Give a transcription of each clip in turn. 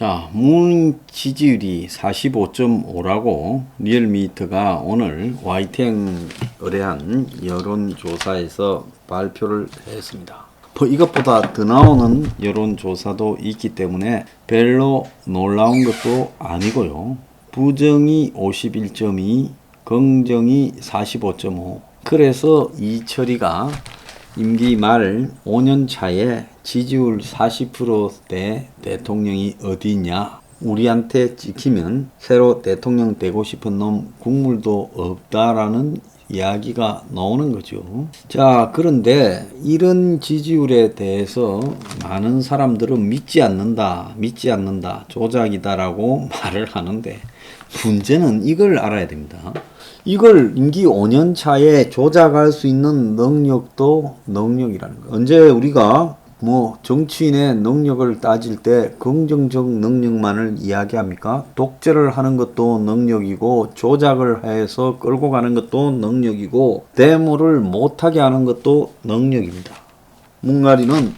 자, 문 지지율이 45.5라고 리얼미터가 오늘 YTN 의뢰한 여론조사에서 발표를 했습니다. 이것보다 더 나오는 여론조사도 있기 때문에 별로 놀라운 것도 아니고요. 부정이 51.2, 긍정이 45.5. 그래서 이철이가 임기 말 5년 차에 지지율 40%대 대통령이 어디 있냐? 우리한테 찍히면 새로 대통령 되고 싶은 놈 국물도 없다라는 이야기가 나오는 거죠. 자, 그런데 이런 지지율에 대해서 많은 사람들은 믿지 않는다, 조작이다라고 말을 하는데 문제는 이걸 알아야 됩니다. 이걸 임기 5년 차에 조작할 수 있는 능력도 능력이라는 거예요. 언제 우리가 정치인의 능력을 따질 때 긍정적 능력만을 이야기합니까? 독재를 하는 것도 능력이고 조작을 해서 끌고 가는 것도 능력이고 데모를 못하게 하는 것도 능력입니다. 뭉가리는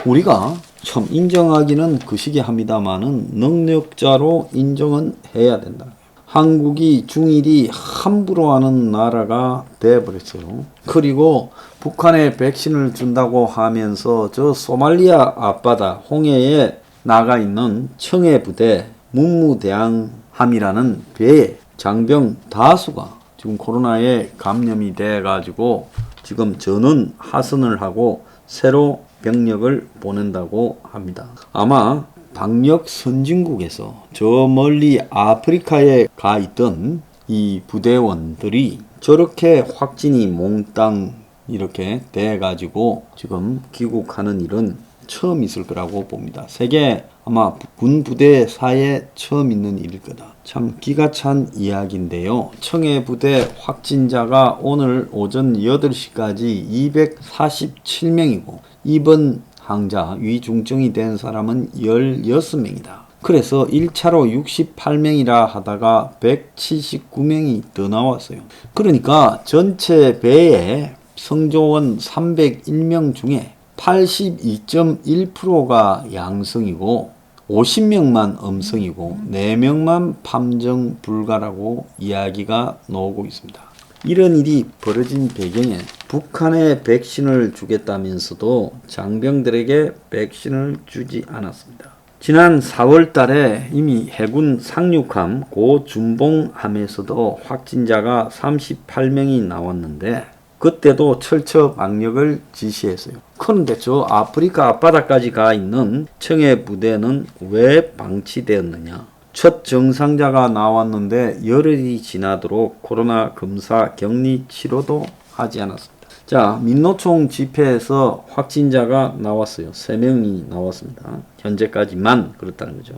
우리가 참 인정하기는 거시기합니다만은 능력자로 인정은 해야 된다. 한국이 중일이 함부로 하는 나라가 되어버렸어요. 그리고 북한에 백신을 준다고 하면서 저 소말리아 앞바다 홍해에 나가 있는 청해부대 문무대왕함이라는 배에 장병 다수가 지금 코로나에 감염이 돼가지고 지금 전원 하선을 하고 새로 병력을 보낸다고 합니다. 아마 방역 선진국에서 저 멀리 아프리카에 가 있던 이 부대원들이 저렇게 확진이 몽땅 이렇게 돼 가지고 지금 귀국하는 일은 처음 있을 거라고 봅니다. 세계 아마 군 부대사에 처음 있는 일일 거다. 참 기가 찬 이야기인데요. 청해 부대 확진자가 오늘 오전 8시까지 247명이고 입원 항자 위중증이 된 사람은 16명이다. 그래서 1차로 68명이라 하다가 179명이 더 나왔어요. 그러니까 전체 배에 승조원 301명 중에 82.1%가 양성이고 50명만 음성이고 4명만 판정 불가라고 이야기가 나오고 있습니다. 이런 일이 벌어진 배경에 북한에 백신을 주겠다면서도 장병들에게 백신을 주지 않았습니다. 지난 4월 달에 이미 해군 상륙함 고준봉함에서도 확진자가 38명이 나왔는데 그때도 철저방역을 지시했어요. 그런데 저 아프리카 앞바다까지 가 있는 청해 부대는 왜 방치되었느냐? 첫 정상자가 나왔는데 열흘이 지나도록 코로나 검사 격리 치료도 하지 않았습니다. 자, 민노총 집회에서 확진자가 나왔어요. 3명이 나왔습니다. 현재까지만 그렇다는 거죠.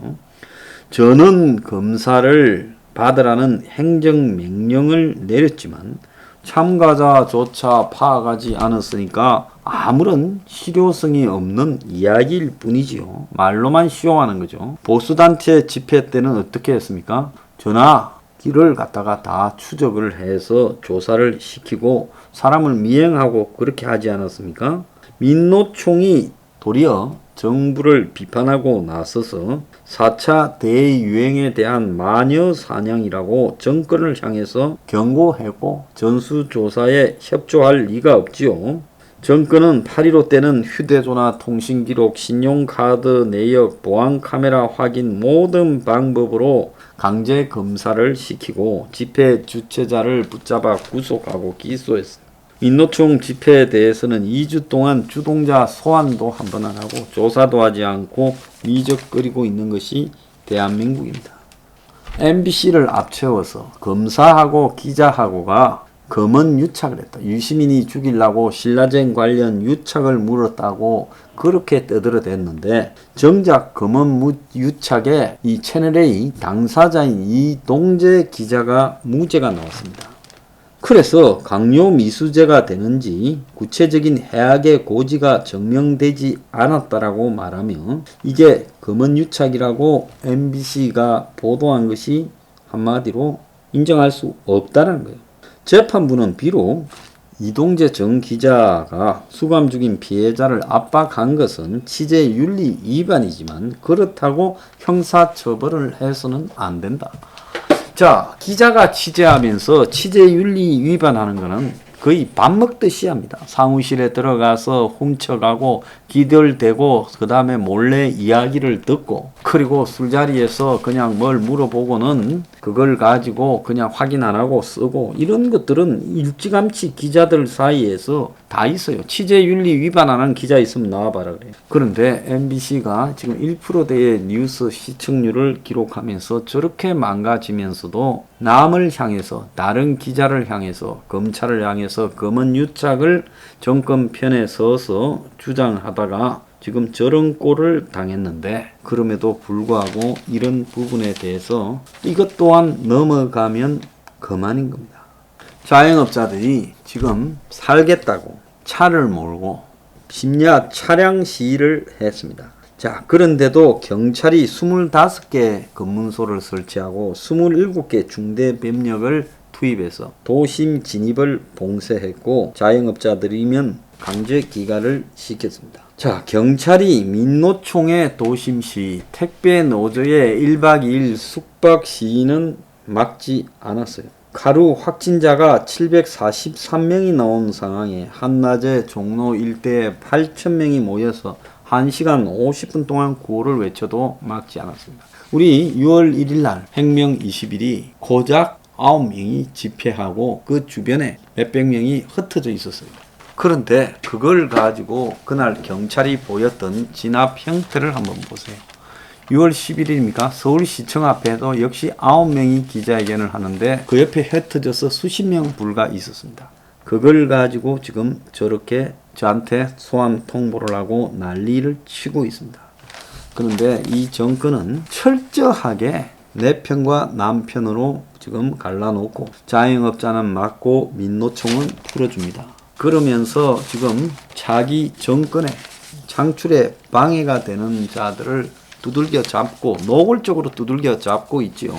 전원 검사를 받으라는 행정명령을 내렸지만 참가자조차 파악하지 않았으니까 아무런 실효성이 없는 이야기일 뿐이지요. 말로만 시용하는 거죠. 보수단체 집회 때는 어떻게 했습니까? 전화기를 갖다가 다 추적을 해서 조사를 시키고 사람을 미행하고 그렇게 하지 않았습니까? 민노총이 도리어 정부를 비판하고 나서서 4차 대유행에 대한 마녀 사냥이라고 정권을 향해서 경고했고 전수조사에 협조할 리가 없지요. 정권은 8.15 때는 휴대전화 통신기록, 신용카드 내역, 보안카메라 확인 모든 방법으로 강제 검사를 시키고 집회 주최자를 붙잡아 구속하고 기소했습니다. 민노총 집회에 대해서는 2주 동안 주동자 소환도 한 번 안 하고 조사도 하지 않고 미적거리고 있는 것이 대한민국입니다. MBC를 앞세워서 검사하고 기자하고가 검언 유착을 했다. 유시민이 죽이려고 신라젠 관련 유착을 물었다고 그렇게 떠들어댔는데 정작 검언 유착에 이 채널A 당사자인 이동재 기자가 무죄가 나왔습니다. 그래서 강요 미수죄가 되는지 구체적인 해악의 고지가 증명되지 않았다라고 말하며 이게 검언유착이라고 MBC가 보도한 것이 한마디로 인정할 수 없다는 거예요. 재판부는 비록 이동재 전 기자가 수감 중인 피해자를 압박한 것은 취재윤리 위반이지만 그렇다고 형사처벌을 해서는 안 된다. 자, 기자가 취재하면서 취재윤리 위반하는 것은 거의 밥 먹듯이 합니다. 사무실에 들어가서 훔쳐가고 기들대고 그 다음에 몰래 이야기를 듣고 그리고 술자리에서 그냥 뭘 물어보고는 그걸 가지고 그냥 확인 안 하고 쓰고 이런 것들은 일찌감치 기자들 사이에서 다 있어요. 취재윤리 위반하는 기자 있으면 나와봐라 그래요. 그런데 MBC가 지금 1%대의 뉴스 시청률을 기록하면서 저렇게 망가지면서도 남을 향해서 다른 기자를 향해서 검찰을 향해서 검은 유착을 정권 편에 서서 주장하다가 지금 저런 꼴을 당했는데 그럼에도 불구하고 이런 부분에 대해서 이것 또한 넘어가면 그만인 겁니다. 자영업자들이 지금 살겠다고 차를 몰고 심야 차량 시위를 했습니다. 자, 그런데도 경찰이 25개 검문소를 설치하고 27개 중대병력을 투입해서 도심 진입을 봉쇄했고 자영업자들이면 강제 귀가를 시켰습니다. 자, 경찰이 민노총의 도심 시위, 택배 노조의 1박 2일 숙박 시위는 막지 않았어요. 하루 확진자가 743명이 나온 상황에 한낮에 종로 일대에 8,000명이 모여서 1시간 50분 동안 구호를 외쳐도 막지 않았습니다. 우리 6월 1일 날 혁명 20일이 고작 9명이 집회하고 그 주변에 몇백 명이 흩어져 있었어요. 그런데 그걸 가지고 그날 경찰이 보였던 진압 형태를 한번 보세요. 6월 11일입니까? 서울시청 앞에도 역시 9명이 기자회견을 하는데 그 옆에 흩어져서 수십 명 불과 있었습니다. 그걸 가지고 지금 저렇게 저한테 소환 통보를 하고 난리를 치고 있습니다. 그런데 이 정권은 철저하게 내 편과 남 편으로 지금 갈라놓고 자영업자는 막고 민노총은 풀어줍니다. 그러면서 지금 자기 정권의 창출에 방해가 되는 자들을 두들겨 잡고 노골적으로 두들겨 잡고 있지요.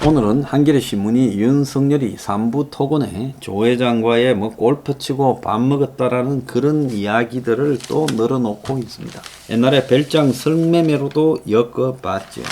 오늘은 한겨레 신문이 윤석열이 삼부 토건에 조 회장과의 골프 치고 밥 먹었다라는 그런 이야기들을 또 늘어놓고 있습니다. 옛날에 별장 성매매로도 엮어봤죠.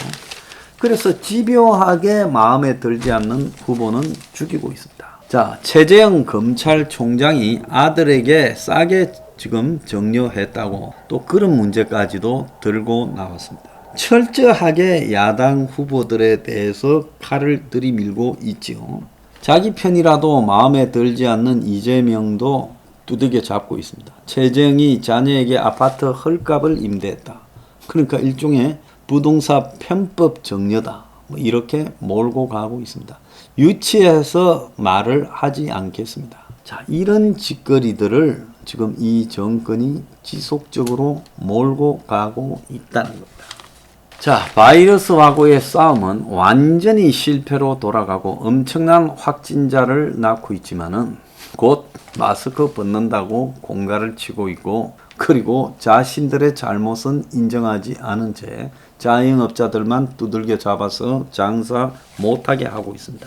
그래서 집요하게 마음에 들지 않는 후보는 죽이고 있습니다. 자, 최재형 검찰총장이 아들에게 싸게 지금 정려했다고 또 그런 문제까지도 들고 나왔습니다. 철저하게 야당 후보들에 대해서 칼을 들이밀고 있지요. 자기 편이라도 마음에 들지 않는 이재명도 두들겨 잡고 있습니다. 최재형이 자녀에게 아파트 헐값을 임대했다. 그러니까 일종의 부동산 편법 정려다. 이렇게 몰고 가고 있습니다. 유치해서 말을 하지 않겠습니다. 자, 이런 짓거리들을 지금 이 정권이 지속적으로 몰고 가고 있다는 겁니다. 자, 바이러스하고의 싸움은 완전히 실패로 돌아가고 엄청난 확진자를 낳고 있지만은 곧 마스크 벗는다고 공갈을 치고 있고 그리고 자신들의 잘못은 인정하지 않은 채 자영업자들만 두들겨 잡아서 장사 못하게 하고 있습니다.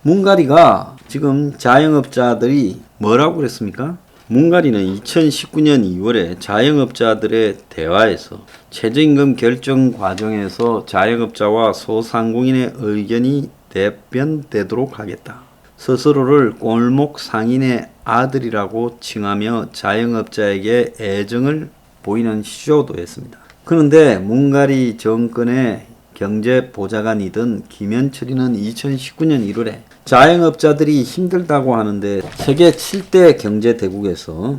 문가리가 지금 자영업자들이 뭐라고 그랬습니까? 문가리는 2019년 2월에 자영업자들의 대화에서 최저임금 결정 과정에서 자영업자와 소상공인의 의견이 대변되도록 하겠다. 스스로를 골목 상인의 아들이라고 칭하며 자영업자에게 애정을 보이는 시조도 했습니다. 그런데 문가리 정권의 경제보좌관이던 김현철이는 2019년 1월에 자영업자들이 힘들다고 하는데 세계 7대 경제대국에서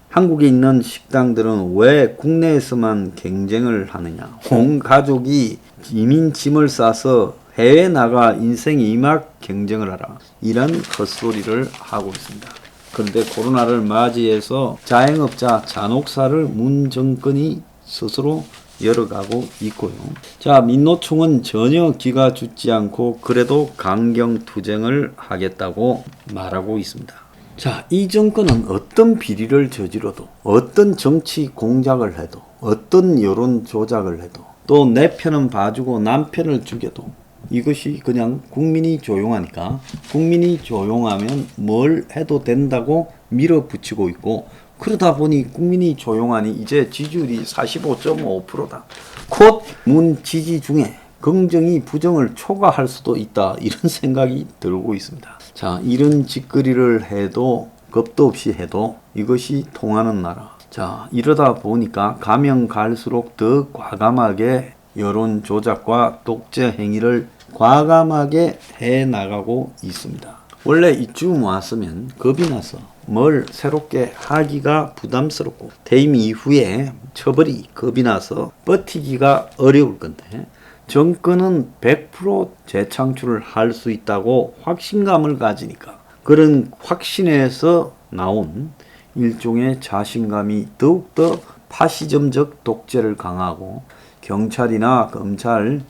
한국에 있는 식당들은 왜 국내에서만 경쟁을 하느냐. 온 가족이 이민 짐을 싸서 해외 나가 인생 이막 경쟁을 하라. 이런 헛소리를 하고 있습니다. 그런데 코로나를 맞이해서 자영업자 잔혹사를 문 정권이 스스로 열어가고 있고요. 자, 민노총은 전혀 기가 죽지 않고 그래도 강경투쟁을 하겠다고 말하고 있습니다. 자, 이 정권은 어떤 비리를 저지러도 어떤 정치 공작을 해도 어떤 여론 조작을 해도 또 내 편은 봐주고 남 편을 죽여도 이것이 그냥 국민이 조용하니까 국민이 조용하면 뭘 해도 된다고 밀어붙이고 있고, 그러다 보니 국민이 조용하니 이제 지지율이 45.5%다. 곧 문 지지 중에 긍정이 부정을 초과할 수도 있다. 이런 생각이 들고 있습니다. 자, 이런 짓거리를 해도 겁도 없이 해도 이것이 통하는 나라. 자, 이러다 보니까 가면 갈수록 더 과감하게 여론 조작과 독재 행위를 과감하게 해 나가고 있습니다. 원래 이쯤 왔으면 겁이 나서 뭘 새롭게 하기가 부담스럽고 퇴임 이후에 처벌이 겁이 나서 버티기가 어려울 건데, 정권은 100% 재창출을 할 수 있다고 확신감을 가지니까 그런 확신에서 나온 일종의 자신감이 더욱더 파시즘적 독재를 강화하고 경찰이나 검찰,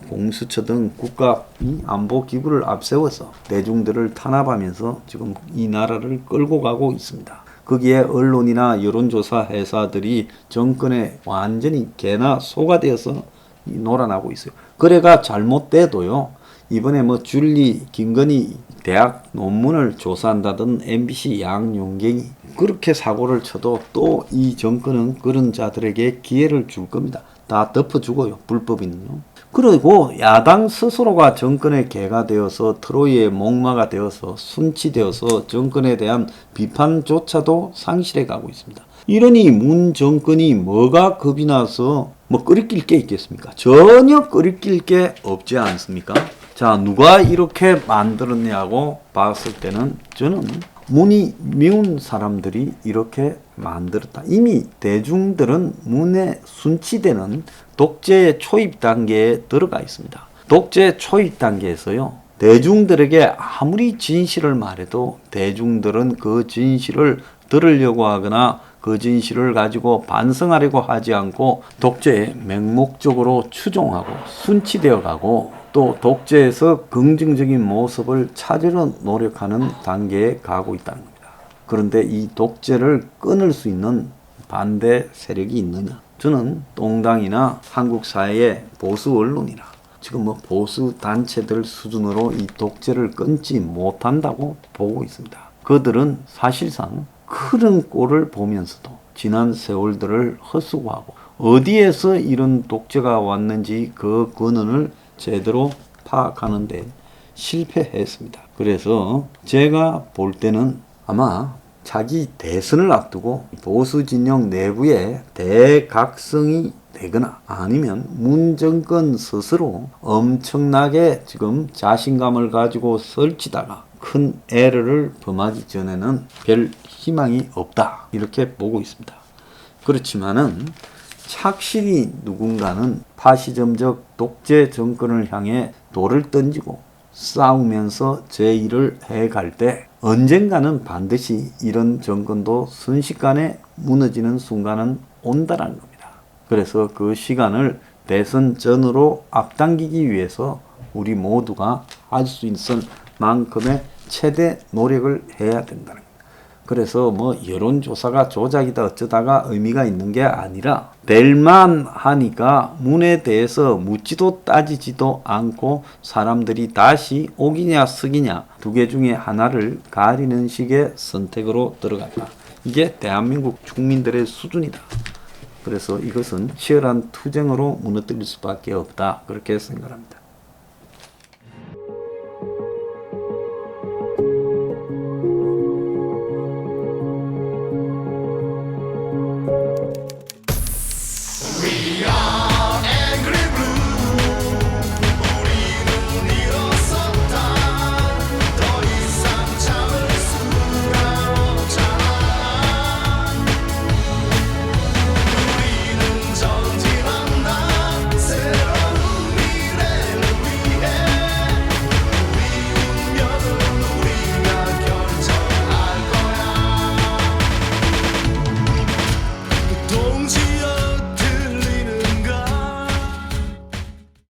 공수처 등 국가 안보 기구를 앞세워서 대중들을 탄압하면서 지금 이 나라를 끌고 가고 있습니다. 거기에 언론이나 여론조사 회사들이 정권에 완전히 개나 소가 되어서 놀아나고 있어요. 그래가 잘못돼도요, 이번에 줄리, 김건희 대학 논문을 조사한다던 MBC 양용경이 그렇게 사고를 쳐도 또 이 정권은 그런 자들에게 기회를 줄 겁니다. 다 덮어주고요, 불법인은요. 그리고 야당 스스로가 정권의 개가 되어서 트로이의 목마가 되어서 순치되어서 정권에 대한 비판조차도 상실해 가고 있습니다. 이러니 문 정권이 뭐가 겁이 나서 끄리낄 게 있겠습니까? 전혀 끄리낄 게 없지 않습니까? 자, 누가 이렇게 만들었냐고 봤을 때는 저는 문이 미운 사람들이 이렇게 만들었다. 이미 대중들은 문에 순치되는 독재의 초입 단계에 들어가 있습니다. 독재 초입 단계에서요, 대중들에게 아무리 진실을 말해도 대중들은 그 진실을 들으려고 하거나 그 진실을 가지고 반성하려고 하지 않고 독재에 맹목적으로 추종하고 순치되어 가고 또 독재에서 긍정적인 모습을 찾으려 노력하는 단계에 가고 있다는 겁니다. 그런데 이 독재를 끊을 수 있는 반대 세력이 있느냐? 저는 동당이나 한국 사회의 보수 언론이나 지금 보수 단체들 수준으로 이 독재를 끊지 못한다고 보고 있습니다. 그들은 사실상 큰 꼴을 보면서도 지난 세월들을 헛수고하고 어디에서 이런 독재가 왔는지 그 근원을 제대로 파악하는데 실패했습니다. 그래서 제가 볼 때는 아마 자기 대선을 앞두고 보수 진영 내부에 대각성이 되거나 아니면 문 정권 스스로 엄청나게 지금 자신감을 가지고 설치다가 큰 에러를 범하기 전에는 별 희망이 없다, 이렇게 보고 있습니다. 그렇지만은 착실히 누군가는 파시즘적 독재 정권을 향해 돌을 던지고 싸우면서 제의를 해갈 때 언젠가는 반드시 이런 정권도 순식간에 무너지는 순간은 온다라는 겁니다. 그래서 그 시간을 대선 전으로 앞당기기 위해서 우리 모두가 할 수 있을 만큼의 최대 노력을 해야 된다는 겁니다. 그래서 여론조사가 조작이다 어쩌다가 의미가 있는 게 아니라 될만 하니까 문에 대해서 묻지도 따지지도 않고 사람들이 다시 옥이냐 석이냐 두 개 중에 하나를 가리는 식의 선택으로 들어갔다. 이게 대한민국 국민들의 수준이다. 그래서 이것은 치열한 투쟁으로 무너뜨릴 수밖에 없다, 그렇게 생각합니다.